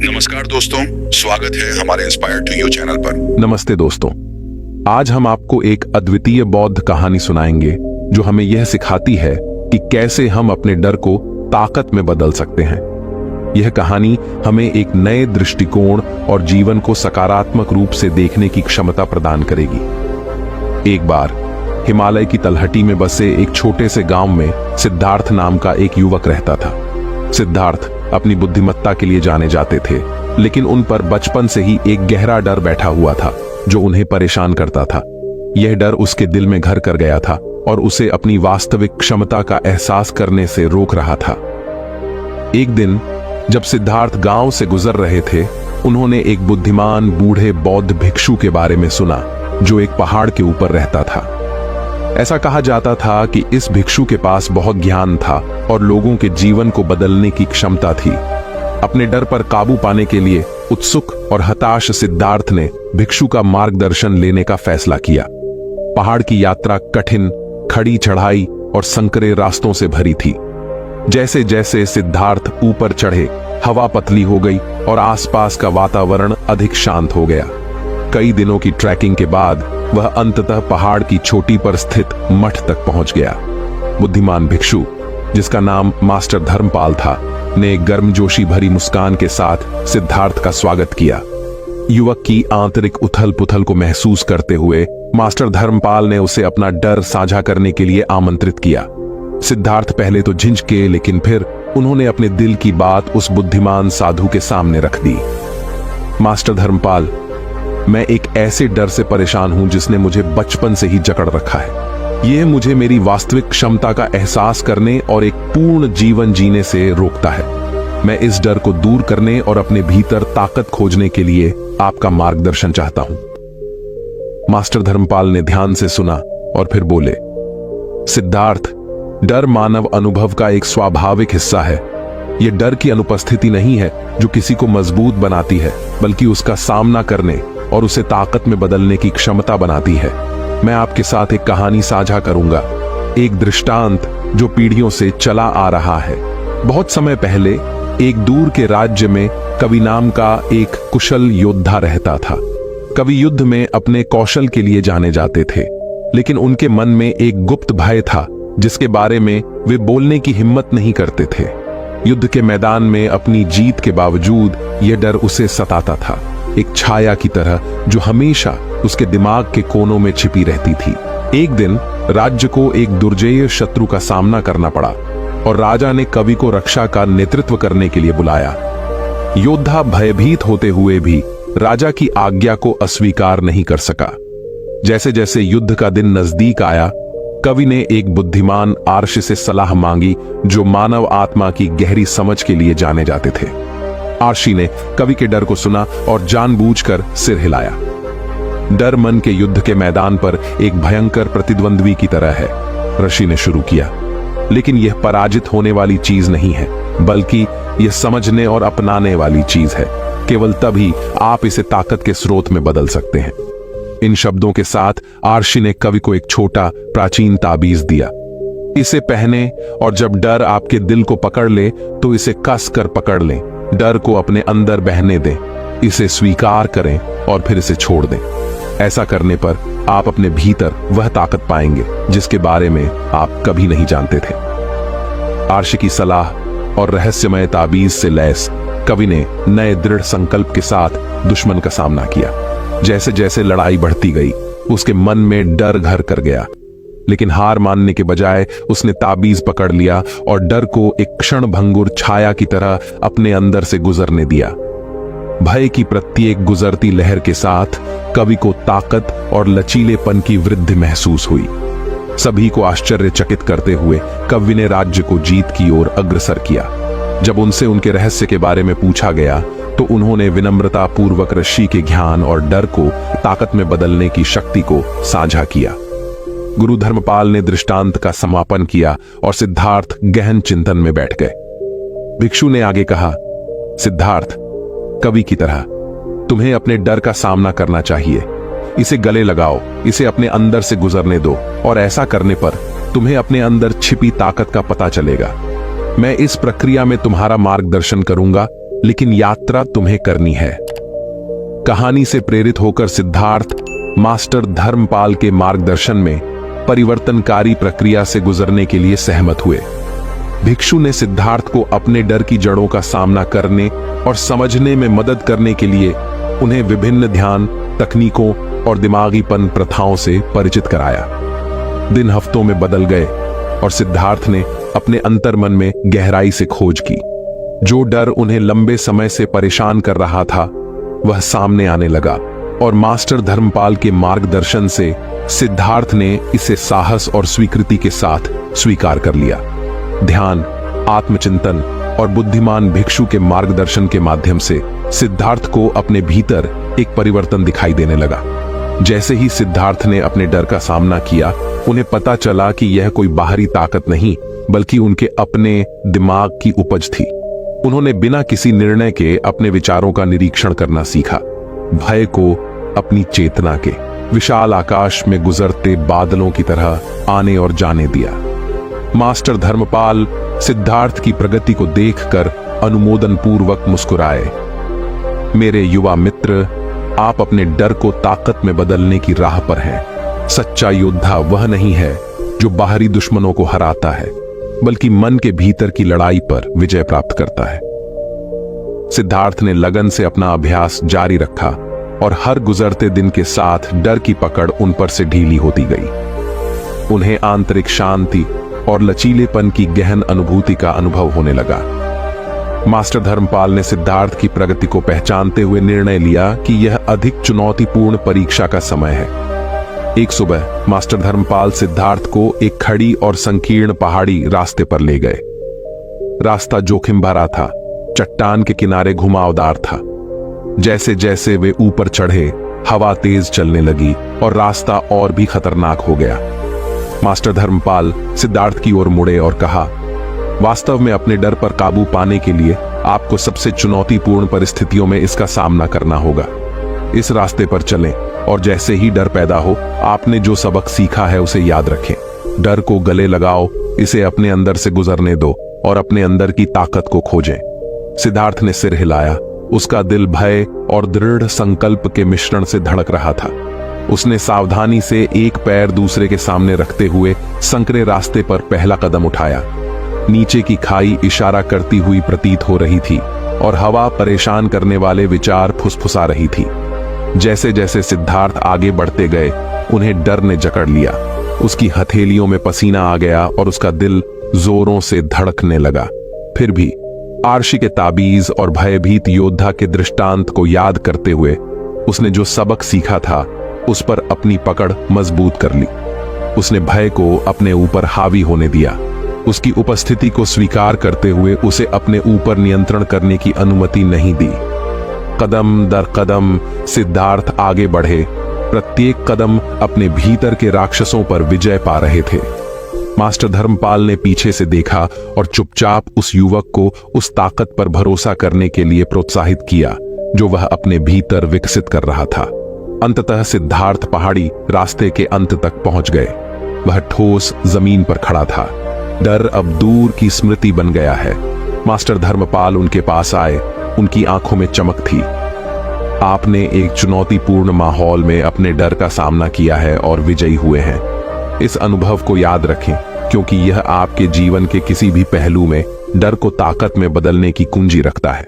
नमस्कार दोस्तों, स्वागत है हमारे इंस्पायर टू यू चैनल पर। नमस्ते दोस्तों, आज हम आपको एक अद्वितीय बौद्ध कहानी सुनाएंगे जो हमें यह सिखाती है कि कैसे हम अपने डर को ताकत में बदल सकते हैं। यह कहानी हमें एक नए दृष्टिकोण और जीवन को सकारात्मक रूप से देखने की क्षमता प्रदान करेगी। एक बार हिमालय की तलहटी में बसे एक छोटे से गांव में सिद्धार्थ नाम का एक युवक रहता था। सिद्धार्थ अपनी बुद्धिमत्ता के लिए जाने जाते थे, लेकिन उन पर बचपन से ही एक गहरा डर बैठा हुआ था जो उन्हें परेशान करता था। यह डर उसके दिल में घर कर गया था और उसे अपनी वास्तविक क्षमता का एहसास करने से रोक रहा था। एक दिन जब सिद्धार्थ गांव से गुजर रहे थे, उन्होंने एक बुद्धिमान बूढ़े बौद्ध भिक्षु के बारे में सुना जो एक पहाड़ के ऊपर रहता था। ऐसा कहा जाता था कि इस भिक्षु के पास बहुत ज्ञान था और लोगों के जीवन को बदलने की क्षमता थी। अपने डर पर काबू पाने के लिए उत्सुक और हताश सिद्धार्थ ने भिक्षु का मार्गदर्शन लेने का फैसला किया। पहाड़ की यात्रा कठिन, खड़ी चढ़ाई और संकरे रास्तों से भरी थी। जैसे जैसे सिद्धार्थ ऊपर चढ़े, हवा पतली हो गई और आसपास का वातावरण अधिक शांत हो गया। कई दिनों की ट्रैकिंग के बाद वह अंततः पहाड़ की चोटी पर स्थित मठ तक पहुंच गया। बुद्धिमान भिक्षु, जिसका नाम मास्टर धर्मपाल था, ने गर्मजोशी भरी मुस्कान के साथ सिद्धार्थ का स्वागत किया। युवक की आंतरिक उथल पुथल को महसूस करते हुए मास्टर धर्मपाल ने उसे अपना डर साझा करने के लिए आमंत्रित किया। सिद्धार्थ पहले तो झिझके, लेकिन फिर उन्होंने अपने दिल की बात उस बुद्धिमान साधु के सामने रख दी। मास्टर धर्मपाल, मैं एक ऐसे डर से परेशान हूं जिसने मुझे बचपन से ही जकड़ रखा है। यह मुझे मेरी वास्तविक क्षमता का एहसास करने और एक पूर्ण जीवन जीने से रोकता है। मैं इस डर को दूर करने और अपने भीतर ताकत खोजने के लिए आपका मार्गदर्शन चाहता हूं। मास्टर धर्मपाल ने ध्यान से सुना और फिर बोले, सिद्धार्थ, डर मानव अनुभव का एक स्वाभाविक हिस्सा है। यह डर की अनुपस्थिति नहीं है जो किसी को मजबूत बनाती है, बल्कि उसका सामना करने और उसे ताकत में बदलने की क्षमता बनाती है। मैं आपके साथ एक कहानी साझा करूंगा, एक दृष्टांत जो पीढ़ियों से चला आ रहा है। बहुत समय पहले एक दूर के राज्य में कवि नाम का एक कुशल योद्धा रहता था। कवि युद्ध में अपने कौशल के लिए जाने जाते थे, लेकिन उनके मन में एक गुप्त भय था जिसके बारे में वे बोलने की हिम्मत नहीं करते थे। युद्ध के मैदान में अपनी जीत के बावजूद यह डर उसे सताता था, एक छाया की तरह जो हमेशा उसके दिमाग के कोनों में छिपी रहती थी। एक दिन राज्य को एक दुर्जेय शत्रु का सामना करना पड़ा और राजा ने कवि को रक्षा का नेतृत्व करने के लिए बुलाया। योद्धा भयभीत होते हुए भी राजा की आज्ञा को अस्वीकार नहीं कर सका। जैसे जैसे युद्ध का दिन नजदीक आया, कवि ने एक बुद्धिमान आर्ष से सलाह मांगी जो मानव आत्मा की गहरी समझ के लिए जाने जाते थे। आर्षी ने कवि के डर को सुना और जानबूझकर सिर हिलाया। डर मन के युद्ध के मैदान पर एक भयंकर प्रतिद्वंद्वी की तरह है, ऋषि ने शुरू किया। लेकिन यह पराजित होने वाली चीज नहीं है, बल्कि यह समझने और अपनाने वाली चीज है। केवल तभी आप इसे ताकत के स्रोत में बदल सकते हैं। इन शब्दों के साथ आर्षी ने कवि को एक छोटा प्राचीन ताबीज दिया। इसे पहने और जब डर आपके दिल को पकड़ ले तो इसे कस कर पकड़ लें। डर को अपने अंदर बहने दें, इसे स्वीकार करें और फिर इसे छोड़ दें। ऐसा करने पर आप अपने भीतर वह ताकत पाएंगे जिसके बारे में आप कभी नहीं जानते थे। आर्ष की सलाह और रहस्यमय ताबीज से लैस कवि ने नए दृढ़ संकल्प के साथ दुश्मन का सामना किया। जैसे जैसे लड़ाई बढ़ती गई, उसके मन में डर घर कर गया, लेकिन हार मानने के बजाय उसने ताबीज पकड़ लिया और डर को एक क्षण भंगुर छाया की तरह अपने अंदर से गुजरने दिया। भय की प्रत्येक गुजरती लहर के साथ कवि को ताकत और लचीलेपन की वृद्धि महसूस हुई। सभी को आश्चर्यचकित करते हुए कवि ने राज्य को जीत की ओर अग्रसर किया। जब उनसे उनके रहस्य के बारे में पूछा गया तो उन्होंने विनम्रता पूर्वक ऋषि के ज्ञान और डर को ताकत में बदलने की शक्ति को साझा किया। गुरु धर्मपाल ने दृष्टांत का समापन किया और सिद्धार्थ गहन चिंतन में बैठ गए। भिक्षु ने आगे कहा, सिद्धार्थ, कवि की तरह तुम्हें अपने डर का सामना करना चाहिए। इसे गले लगाओ, इसे अपने अंदर से गुजरने दो और ऐसा करने पर तुम्हें अपने अंदर छिपी ताकत का पता चलेगा। मैं इस प्रक्रिया में तुम्हारा मार्गदर्शन करूंगा लेकिन यात्रा तुम्हें करनी है। कहानी से प्रेरित होकर सिद्धार्थ मास्टर धर्मपाल के मार्गदर्शन में परिवर्तनकारी प्रक्रिया से गुजरने के लिए सहमत हुए। भिक्षु ने सिद्धार्थ को अपने डर की जड़ों का सामना करने और समझने में मदद करने के लिए उन्हें विभिन्न ध्यान तकनीकों और दिमागीपन प्रथाओं से परिचित कराया। दिन हफ्तों में बदल गए और सिद्धार्थ ने अपने अंतर्मन में गहराई से खोज की। जो डर उन्हें लंबे समय से परेशान कर रहा था वह सामने आने लगा और मास्टर धर्मपाल के मार्गदर्शन से सिद्धार्थ ने इसे साहस और स्वीकृति के साथ स्वीकार कर लिया। ध्यान, आत्मचिंतन और बुद्धिमान भिक्षु के मार्गदर्शन के माध्यम से सिद्धार्थ को अपने भीतर एक परिवर्तन दिखाई देने लगा। जैसे ही सिद्धार्थ ने अपने डर का सामना किया, उन्हें पता चला कि यह कोई बाहरी ताकत नहीं बल्कि उनके अपने दिमाग की उपज थी। उन्होंने बिना किसी निर्णय के अपने विचारों का निरीक्षण करना सीखा, भय को अपनी चेतना के विशाल आकाश में गुजरते बादलों की तरह आने और जाने दिया। मास्टर धर्मपाल सिद्धार्थ की प्रगति को देखकर अनुमोदन पूर्वक मुस्कुराए। मेरे युवा मित्र, आप अपने डर को ताकत में बदलने की राह पर हैं। सच्चा योद्धा वह नहीं है जो बाहरी दुश्मनों को हराता है, बल्कि मन के भीतर की लड़ाई पर विजय प्राप्त करता है। सिद्धार्थ ने लगन से अपना अभ्यास जारी रखा और हर गुजरते दिन के साथ डर की पकड़ उन पर से ढीली होती गई। उन्हें आंतरिक शांति और लचीलेपन की गहन अनुभूति का अनुभव होने लगा। मास्टर धर्मपाल ने सिद्धार्थ की प्रगति को पहचानते हुए निर्णय लिया कि यह अधिक चुनौतीपूर्ण परीक्षा का समय है। एक सुबह मास्टर धर्मपाल सिद्धार्थ को एक खड़ी और संकीर्ण पहाड़ी रास्ते पर ले गए। रास्ता जोखिम भरा था, चट्टान के किनारे घुमावदार था। जैसे जैसे वे ऊपर चढ़े, हवा तेज चलने लगी और रास्ता और भी खतरनाक हो गया। मास्टर धर्मपाल सिद्धार्थ की ओर मुड़े और कहा, वास्तव में अपने डर पर काबू पाने के लिए आपको सबसे चुनौतीपूर्ण परिस्थितियों में इसका सामना करना होगा। इस रास्ते पर चलें और जैसे ही डर पैदा हो, आपने जो सबक सीखा है उसे याद रखें। डर को गले लगाओ, इसे अपने अंदर से गुजरने दो और अपने अंदर की ताकत को खोजें। सिद्धार्थ ने सिर हिलाया। उसका दिल भय और दृढ़ संकल्प के मिश्रण से धड़क रहा था। उसने सावधानी से एक पैर दूसरे के सामने रखते हुए संकरे रास्ते पर पहला कदम उठाया। नीचे की खाई इशारा करती हुई प्रतीत हो रही थी और हवा परेशान करने वाले विचार फुसफुसा रही थी। जैसे जैसे सिद्धार्थ आगे बढ़ते गए, उन्हें डर ने जकड़ लिया। उसकी हथेलियों में पसीना आ गया और उसका दिल जोरों से धड़कने लगा। फिर भी आर्शी के ताबीज और भयभीत योद्धा के दृष्टांत को याद करते हुए उसने जो सबक सीखा था उस पर अपनी पकड़ मजबूत कर ली। उसने भय को अपने ऊपर हावी होने दिया। उसकी उपस्थिति को स्वीकार करते हुए उसे अपने ऊपर नियंत्रण करने की अनुमति नहीं दी। कदम दर कदम सिद्धार्थ आगे बढ़े, प्रत्येक कदम अपने भीतर के राक्षसों पर विजय पा रहे थे। मास्टर धर्मपाल ने पीछे से देखा और चुपचाप उस युवक को उस ताकत पर भरोसा करने के लिए प्रोत्साहित किया जो वह अपने भीतर विकसित कर रहा था। अंततः सिद्धार्थ पहाड़ी रास्ते के अंत तक पहुंच गए। वह ठोस जमीन पर खड़ा था। डर अब दूर की स्मृति बन गया है। मास्टर धर्मपाल उनके पास आए। उनकी आंखों में चमक थी। आपने एक चुनौतीपूर्ण माहौल में अपने डर का सामना किया है और विजयी हुए हैं। इस अनुभव को याद रखें, क्योंकि यह आपके जीवन के किसी भी पहलू में डर को ताकत में बदलने की कुंजी रखता है।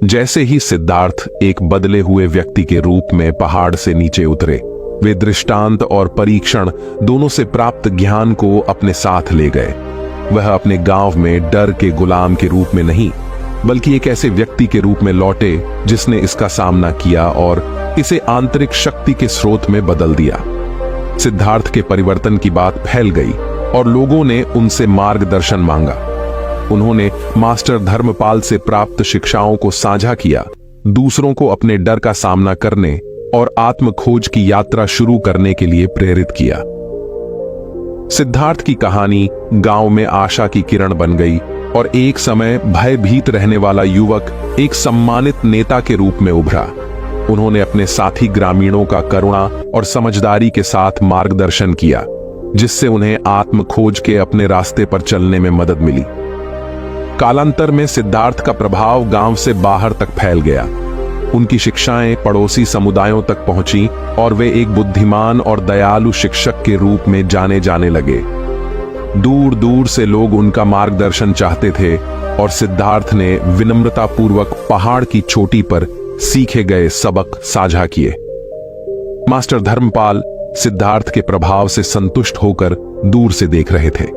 जैसे ही सिद्धार्थ एक बदले हुए व्यक्ति के रूप में पहाड़ से नीचे उतरे, वे दृष्टांत और परीक्षण दोनों से प्राप्त ज्ञान को अपने साथ ले गए। वह अपने गांव में डर के गुलाम के रूप में नहीं, बल्कि एक ऐसे व्यक्ति के रूप में लौटे जिसने इसका सामना किया और इसे आंतरिक शक्ति के स्रोत में बदल दिया। सिद्धार्थ के परिवर्तन की बात फैल गई और लोगों ने उनसे मार्गदर्शन मांगा। उन्होंने मास्टर धर्मपाल से प्राप्त शिक्षाओं को साझा किया, दूसरों को अपने डर का सामना करने और आत्म खोज की यात्रा शुरू करने के लिए प्रेरित किया। सिद्धार्थ की कहानी गांव में आशा की किरण बन गई और एक समय भयभीत रहने वाला युवक एक सम्मानित नेता के रूप में उभरा। उन्होंने अपने साथी ग्रामीणों का करुणा और समझदारी के साथ मार्गदर्शन किया, जिससे उन्हें आत्म खोज के अपने रास्ते पर चलने में मदद मिली। कालांतर में सिद्धार्थ का प्रभाव गांव से बाहर तक फैल गया। उनकी शिक्षाएं पड़ोसी समुदायों तक पहुंची और वे एक बुद्धिमान और दयालु शिक्षक के रूप में जाने जाने लगे। दूर दूर से लोग उनका मार्गदर्शन चाहते थे और सिद्धार्थ ने विनम्रतापूर्वक पहाड़ की चोटी पर सीखे गए सबक साझा किए। मास्टर धर्मपाल सिद्धार्थ के प्रभाव से संतुष्ट होकर दूर से देख रहे थे।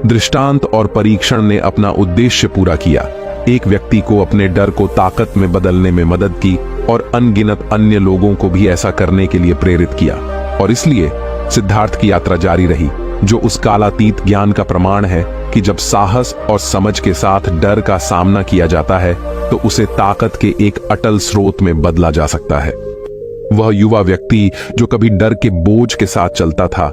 दृष्टांत और परीक्षण ने अपना उद्देश्य पूरा किया। एक व्यक्ति को अपने डर को ताकत में बदलने में मदद की और अनगिनत अन्य लोगों को भी ऐसा करने के लिए प्रेरित किया। और इसलिए सिद्धार्थ की यात्रा जारी रही, जो उस कालातीत ज्ञान का प्रमाण है कि जब साहस और समझ के साथ डर का सामना किया जाता है तो उसे ताकत के एक अटल स्रोत में बदला जा सकता है। वह युवा व्यक्ति जो कभी डर के बोझ के साथ चलता था,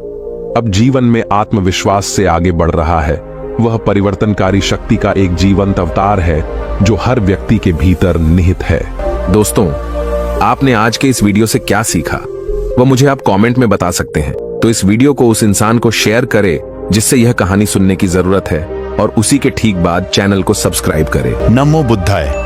अब जीवन में आत्मविश्वास से आगे बढ़ रहा है। वह परिवर्तनकारी शक्ति का एक जीवंत अवतार है जो हर व्यक्ति के भीतर निहित है। दोस्तों, आपने आज के इस वीडियो से क्या सीखा वह मुझे आप कमेंट में बता सकते हैं। तो इस वीडियो को उस इंसान को शेयर करें जिससे यह कहानी सुनने की जरूरत है और उसी के ठीक बाद चैनल को सब्सक्राइब करें। नमो बुद्धाय।